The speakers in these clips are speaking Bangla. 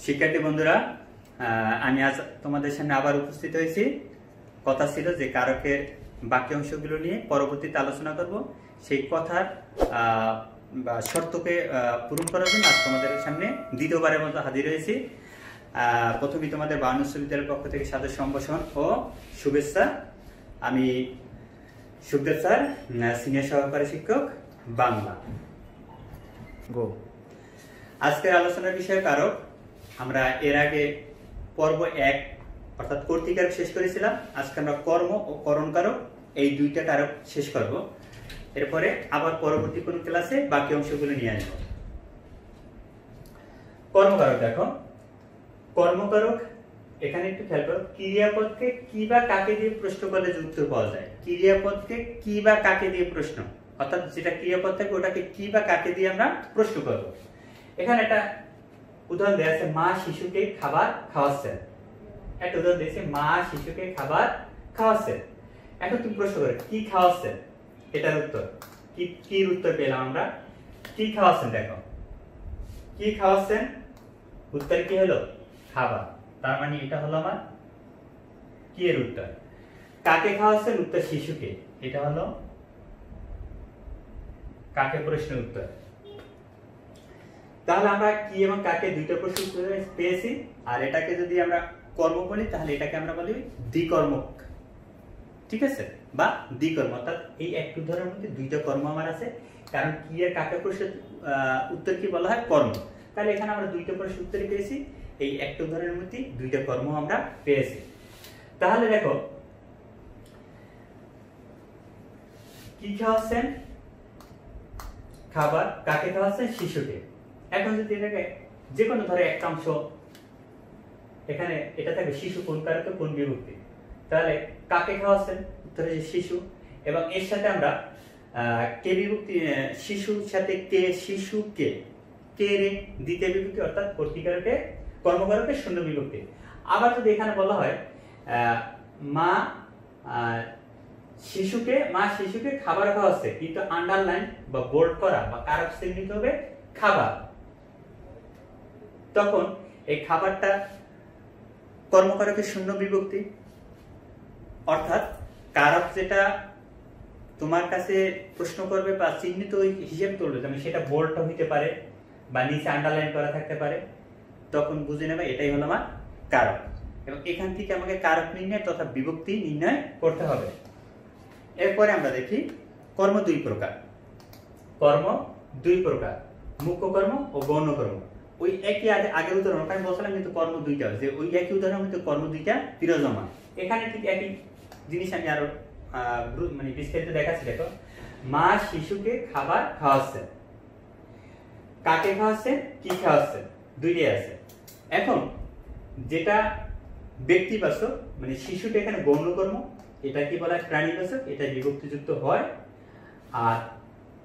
শিক্ষার্থী বন্ধুরা, আমি আজ তোমাদের সামনে আবার উপস্থিত হয়েছি। কথা ছিল যে কারকের বাকি অংশগুলো নিয়ে পরবর্তীতে আলোচনা করব। সেই কথার শর্তকে পূরণ করার জন্য আজ তোমাদের সামনে দ্বিতীয়বারের মতো হাজির হয়েছি। প্রথমেই তোমাদের বায়ান্ন বিশ্ববিদ্যালয়ের পক্ষ থেকে সাদর সম্ভাষণ ও শুভেচ্ছা। আমি সুখদেব স্যার, সিনিয়র সহকারী শিক্ষক, বাংলা। আজকের আলোচনার বিষয় কারক। আমরা এর আগে পর্ব 1 অর্থাৎ কর্তৃকারক শেষ করেছিলাম। আজকে আমরা কর্ম ও করণ কারক এই দুইটা কারক শেষ করব। এরপরে আবার পরবর্তী কোন ক্লাসে বাকি অংশগুলো নিয়ে আসবো। কর্মকারক দেখো, কর্মকারক এখানে একটু খেয়াল করো, ক্রিয়াপদকে কি বা কাকে দিয়ে প্রশ্ন করলে যে উত্তর পাওয়া যায়। ক্রিয়াপদকে কি বা কাকে দিয়ে প্রশ্ন, অর্থাৎ যেটা ক্রিয়াপদ থাকে ওটাকে কি বা কাকে দিয়ে আমরা প্রশ্ন করব। এখানে একটা উদাহরণ দেয়া আছে, মা শিশুকে খাবার খাওয়াচ্ছেন। একটা উদাহরণ দিয়েছে, মা শিশুকে খাবার খাওয়াচ্ছেন। এখন তুমি প্রশ্ন করে কি খাওয়াচ্ছেন, এটার উত্তর কি, কি উত্তর পেলাম আমরা? কি খাওয়াচ্ছেন, দেখো কি খাওয়াচ্ছেন, উত্তর কি হলো? খাবার। তার মানে এটা হলো আমার কি এর উত্তর। কাকে খাওয়াচ্ছেন, উত্তর শিশুকে। এটা হলো কাকে প্রশ্নের উত্তর। তাহলে আমরা কি এবং কাকে দুইটা প্রশ্ন পেয়েছি। আর এটাকে যদি আমরা কর্ম বলি তাহলে এটাকে আমরা বলি দ্বিকর্মক, ঠিক আছে, বা দ্বিকর্ম। অর্থাৎ এই একটু উদাহরণের মধ্যে দুইটা কর্ম আমার আছে, কারণ কি এর কাকে প্রশ্নের উত্তর কি বলা হয়? কর্ম। তাহলে এখানে আমরা দুইটা প্রশ্নের উত্তর পেয়েছি, এই একটা উদাহরণের মধ্যে দুইটা কর্ম আমরা পেয়েছি। তাহলে দেখো, কি খাওয়াচ্ছেন? খাবার। কাকে খাওয়াচ্ছেন? শিশুকে। এখন যদি এটাকে যে কোনো ধরো একটা অংশ, এখানে এটা থাকে শিশু কোন কারকে কোন বিভক্তি, তাহলে কাকে খাওয়াচ্ছেন, উত্তর হচ্ছে শিশু। এবং এর সাথে আমরা কে বিভক্তি, শিশুর সাথে কে, শিশুকে, কে রে দ্বিতীয় বিভক্তি, অর্থাৎ কর্তৃকারকে কর্মকারকে শূন্য বিভক্তি। আবার যদি এখানে বলা হয় মা শিশুকে খাবার খাওয়াচ্ছে, কিন্তু আন্ডারলাইন বা বোল্ড করা বা কারক চিহ্নিত হবে খাবার, তখন এই খাবারটা কর্মকারকের শূন্য বিভক্তি। অর্থাৎ কারক যেটা তোমার কাছে প্রশ্ন করবে বা চিহ্নিত হিসেব তুলবে, তুমি সেটা বোল্ড হইতে পারে বা নিচে আন্ডারলাইন করা থাকতে পারে, তখন বুঝে নেবে এটাই হলো আমার কারক। এবং এখান থেকে আমাকে কারক নির্ণয় তথা বিভক্তি নির্ণয় করতে হবে। এরপরে আমরা দেখি কর্ম দুই প্রকার। কর্ম দুই প্রকার, মুখ্য কর্ম ও গৌণ কর্ম। ওই একই আগে উদাহরণ আমি বলছিলাম, কিন্তু কর্ম দুইটা, যে ওই একই উদাহরণের মধ্যে কর্ম দুইটা বিরাজমান। এখানে ঠিক একই জিনিস আমি আরো মানে বিস্তারিত দেখাচ্ছি। দেখো, মা শিশুকে খাবার খাওয়াচ্ছে। কাকে খাওয়াচ্ছে, কি খাওয়াচ্ছে, দুইটাই আছে। এখন যেটা ব্যক্তিবাচক মানে শিশুটা, এখানে গৌণ কর্ম, এটা কি বলা হয়? প্রাণীবাচক, এটা বিভক্তিযুক্ত হয়। আর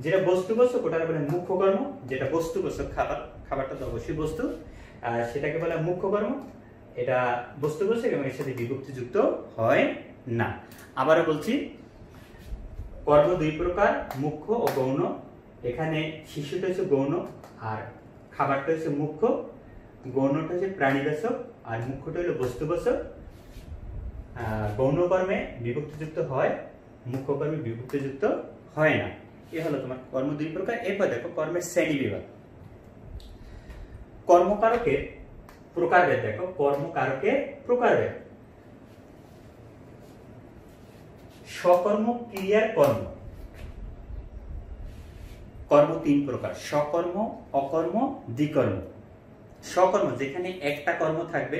যেটা বস্তুবাচক ওটা বলে মুখ্য কর্ম, যেটা বস্তুবাচক খাবারটা তো অবশ্যই বস্তু, আর সেটাকে বলে মুখ্য কর্ম, এটা বস্তুবাচক এবং এর সাথে বিভক্তিযুক্ত হয় না। আবারও বলছি, কর্ম দুই প্রকার, মুখ্য ও গৌণ। এখানে শিশুটা হচ্ছে গৌণ আর খাবারটা হচ্ছে মুখ্য। গৌণটা হচ্ছে প্রাণীবাচক আর মুখ্যটা হলো বস্তুবাচক। গৌণ কর্মে বিভক্তিযুক্ত হয়, মুখ্য কর্মে বিভক্তিযুক্ত হয় না। এ হলো তোমার কর্ম দুই প্রকার। এরপর দেখো কর্মের শ্রেণী বিভাগ। কর্মকারকের প্রকারভেদ দেখো, কর্মকারকের প্রকারভেদ। সকর্ম ক্রিয়ার কর্ম। কর্ম তিন প্রকার, সকর্ম, অকর্ম, দ্বিকর্ম। সকর্ম যেখানে একটা কর্ম থাকবে,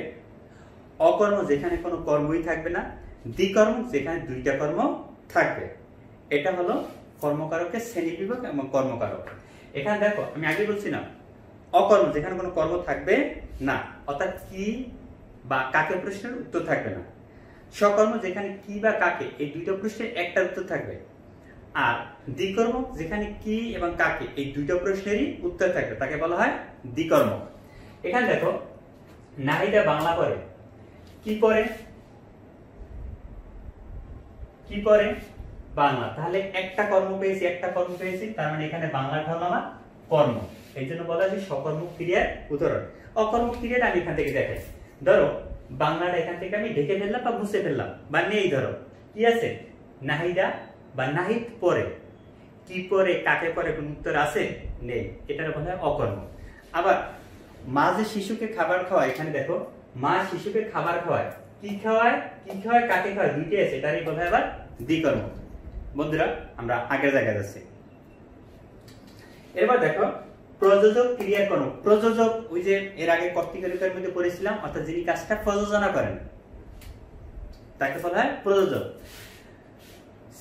অকর্ম যেখানে কোনো কর্মই থাকবে না, দ্বিকর্ম যেখানে দুইটা কর্ম থাকবে। এটা হলো কর্মকারকের শ্রেণী বিভাগ এবং কর্মকারক। এখানে দেখো, আমি আগে বলছিলাম অকর্ম যেখানে কোনো কর্ম থাকবে না, অর্থাৎ কি বা কাকে প্রশ্নের উত্তর থাকবে না। সকর্ম যেখানে কি বা কাকে এই দুইটা প্রশ্নের একটা উত্তর থাকবে। আর দ্বিকর্ম যেখানে কি এবং কাকে এই দুইটা প্রশ্নেরই উত্তর থাকবে, তাকে বলা হয় দ্বিকর্ম। এখানে দেখো, নাহিদা বাংলা পড়ে। কি পড়ে? কি পড়ে? বাংলা। তাহলে একটা কর্ম পেয়েছি, তার মানে এখানে বাংলাটা হলো আমার কর্ম। এই জন্য বলা হয় সকর্মক ক্রিয়ার উদাহরণ। অকর্মক ক্রিয়াটা আমি এখান থেকে দেখাই। ধরো বাংলাটা এখান থেকে আমি ঢেকে ফেললাম বা মুছে ফেললাম, বা নেই। ধরো কি আছে, নাহিদা বা নাহিদ পরে, কি পরে, কাকে পরে, কোন উত্তর আছে, নেই। এটা বলা হয় অকর্মক। আবার মা যে শিশুকে খাবার খাওয়ায়, এখানে দেখো মা শিশুকে খাবার খাওয়ায়, কি খাওয়ায়, কি খাওয়ায়, কাকে খাওয়ায়, দুইটাই আছে, এটারই বলা হয় আবার দ্বিকর্মক। বন্ধুরা আমরা আগের জায়গায় যাচ্ছি। এবার দেখো প্রযোজক ক্রিয়াকর্ম। প্রযোজক ওই যে এর আগে কর্তৃকারিতার মধ্যে পড়েছিলাম, অর্থাৎ যিনি কাজটা প্রযোজনা করেন তাকে বলা হয় প্রযোজক।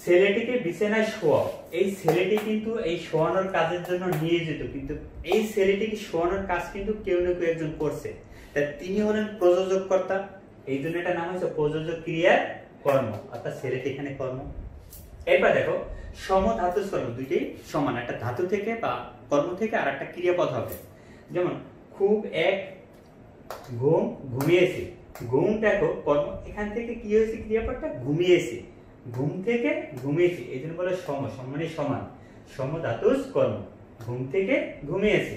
ছেলেটিকে বিছানায় শোয়াও, এই ছেলেটি কিন্তু এই শোয়ানোর কাজের জন্য নিয়োজিত, কিন্তু এই ছেলেটিকে শোয়ানোর কাজ কিন্তু কেউ না কেউ একজন করছে, তাই তিনি হলেন প্রযোজক কর্তা। এই জন্য এটা নাম হচ্ছে প্রযোজক ক্রিয়ার কর্ম, অর্থাৎ ছেলেটি এখানে কর্ম। এরপর দেখো সমধাতুজ কর্ম, দুইটাই সমান, একটা ধাতু থেকে বা কর্ম থেকে আর একটা ক্রিয়াপদ হবে। যেমন খুব এক ঘুম, ঘুমিয়েছি। ঘুম দেখো কর্ম, এখান থেকে কি হয়েছে, ক্রিয়াপদটা ঘুমিয়েছি, ঘুম থেকে ঘুমিয়েছি, এই জন্য বলে সম, মানে সমান, সমধাতুজ কর্ম, ঘুম থেকে ঘুমিয়েছি।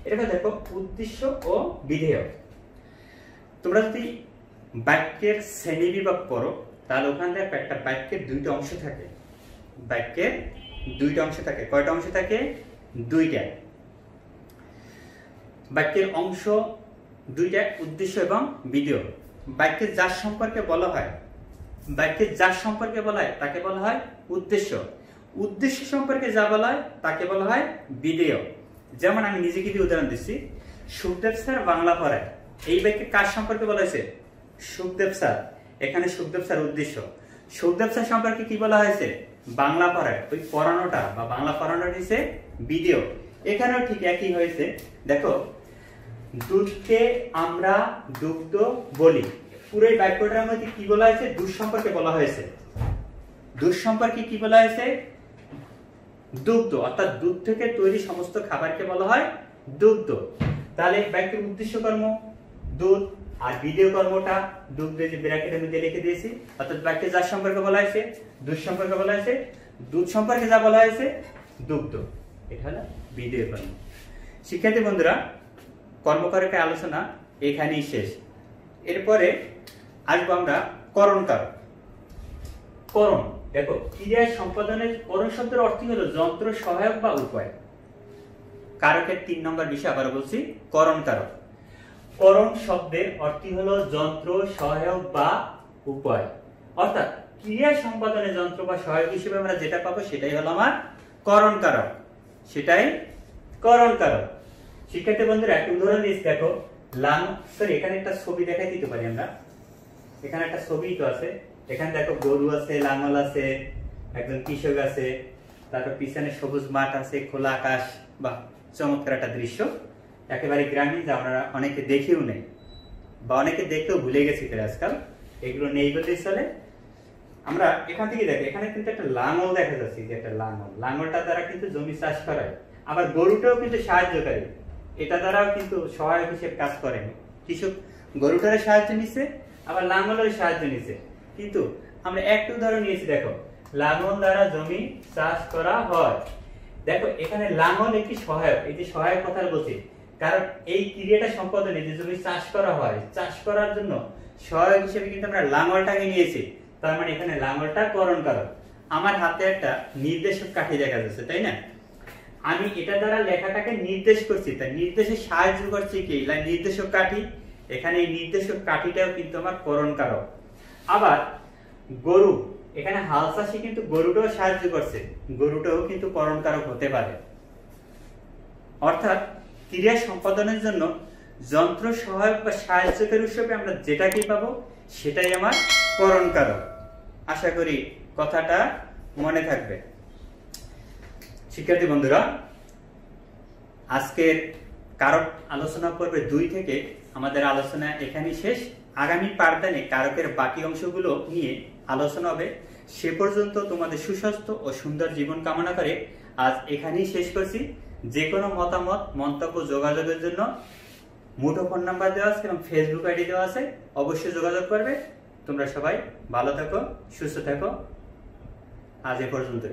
এরপর দেখো উদ্দেশ্য ও বিধেয়। তোমরা যদি বাক্যের শ্রেণী বিভাগ করো তাহলে ওখানে দেখো একটা বাক্যের দুইটা অংশ থাকে। বাক্যের দুইটা অংশ থাকে। কয়টা অংশ থাকে? দুইটা। বাক্যের অংশ দুইটা, উদ্দেশ্য এবং বিধেয়। বাক্যের যার সম্পর্কে বলা হয়, বাক্যের যার সম্পর্কে বলা হয় তাকে বলা হয় উদ্দেশ্য। উদ্দেশ্য সম্পর্কে যা বলা হয় তাকে বলা হয় বিধেয়। যেমন আমি নিজেকে দিয়ে উদাহরণ দিচ্ছি, সুখদেব স্যার বাংলা পড়ায়। এই বাক্যে কার সম্পর্কে বলা হয়েছে? সুখদেব স্যার। এখানে সুখদেব স্যার উদ্দেশ্য। সুখদেব স্যার সম্পর্কে কি বলা হয়েছে? বাংলা পড়ায়, ওই পড়ানোটা বা বাংলা পড়ানোটা হচ্ছে বিধেয়। এখানেও ঠিক একই হয়েছে। দেখো দুধকে আমরা দুগ্ধ বলি, পুরো বাক্যটার মধ্যে কি বলা হয়েছে? দুধ সম্পর্কে বলা হয়েছে। দুধ সম্পর্কে কি বলা হয়েছে? দুগ্ধ, অর্থাৎ দুধ থেকে তৈরি সমস্ত খাবারকে বলা হয় দুগ্ধ। তাহলে বাক্যের উদ্দেশ্য কর্ম দুধ, আর বিধেয় কর্মটা দুগ্ধে যে ব্র্যাকেটের মধ্যে লিখে দিয়েছি, অর্থাৎ বাক্যে যার সম্পর্কে বলা হয়েছে দুধ সম্পর্কে বলা হয়েছে, দুধ সম্পর্কে যা বলা হয়েছে দুগ্ধ, এটা হলো বিধেয় কর্ম। শিক্ষার্থী বন্ধুরা, কর্মকারকের আলোচনা এখানেই শেষ। এরপরে আসবো আমরা করণ কারক। করণ দেখো ক্রিয়া সম্পাদনের, করণ শব্দের অর্থ হলো যন্ত্র, সহায়ক বা উপায়। কারকের 3 নম্বর বিষয় আবার বলছি, করণ কারক। করণ শব্দের অর্থ হলো যন্ত্র, সহায়ক বা উপায়, অর্থাৎ ক্রিয়া সম্পাদনের যন্ত্র বা সহায়ক হিসেবে আমরা যেটা পাবো সেটাই হলো আমার করণ কারক, সেটাই করণ কারক। শিক্ষার্থী বন্ধুরা একটা উদাহরণ দিচ্ছি, দেখো এখানে একটা ছবি দেখাই দিতে পারি আমরা। এখানে একটা ছবি তো আছে, এখানে দেখো গরু আছে, লাঙল আছে, একজন কৃষক আছে, তারপর পিছনে সবুজ মাঠ আছে, খোলা আকাশ, বা চমৎকার একটা দৃশ্য, একেবারে গ্রামীণ, যা আমরা অনেকে দেখেও নেই বা অনেকে দেখতেও ভুলে গেছি আজকাল, এগুলো নেই বলতেই চলে। আমরা এখান থেকে দেখি, এখানে কিন্তু একটা লাঙল দেখা যাচ্ছে, যে একটা লাঙল, লাঙলটা দ্বারা কিন্তু জমি চাষ করায়। আবার গরুটাও কিন্তু সাহায্যকারী, এটা দ্বারাও কিন্তু সহায়ক হিসেবে কাজ করেন। কৃষক গরুটার সাহায্য নিচ্ছে, আবার লাঙলের সাহায্য নিচ্ছে। কিন্তু আমরা একটা উদাহরণ নিয়েছি, দেখো লাঙল দ্বারা জমি চাষ করা হয়। দেখো এখানে লাঙল একটি সহায়ক, এই যে সহায়ক কথা বলছি, কারণ এই ক্রিয়াটা সম্পাদনে যে জমি চাষ করা হয়, চাষ করার জন্য সহায়ক হিসেবে কিন্তু আমরা লাঙলটাকে নিয়েছি। তার মানে এখানে লাঙলটা করণ কারক। আমার হাতে একটা নির্দেশক কাঠি দেখা যাচ্ছে, তাই না? আমি এটা দ্বারা লেখাটাকে নির্দেশ করছি, তাই নির্দেশে সাহায্য করছি কি? নির্দেশক কাঠি। এখানে এই নির্দেশক কাঠিটাও কিন্তু আমার করণ কারক। আবার গরু, এখানে হাল চাষে কিন্তু গরুটাও সাহায্য করছে, গরুটাও কিন্তু করণ কারক হতে পারে। অর্থাৎ ক্রিয়া সম্পাদনের জন্য যন্ত্র, সহায়ক বা সাহায্যকারী হিসেবে আমরা যেটাকে পাবো সেটাই আমার করণ কারক। আশা করি কথাটা মনে থাকবে। শিক্ষার্থী বন্ধুরা, আজকের কারক আলোচনা পর্বে 2 থেকে আমাদের আলোচনা এখানেই শেষ। আগামী পাঠদানে কারকের বাকি অংশগুলো নিয়ে আলোচনা হবে। সে পর্যন্ত তোমাদের সুস্বাস্থ্য ও সুন্দর জীবন কামনা করে আজ এখানেই শেষ করছি। যে কোনো মতামত, মন্তব্য, যোগাযোগের জন্য মুঠোফোন নাম্বার দেওয়া আছে এবং ফেসবুক আইডি দেওয়া আছে, অবশ্যই যোগাযোগ করবে। তোমরা সবাই ভালো থাকো, সুস্থ থাকো। আজ এ পর্যন্ত।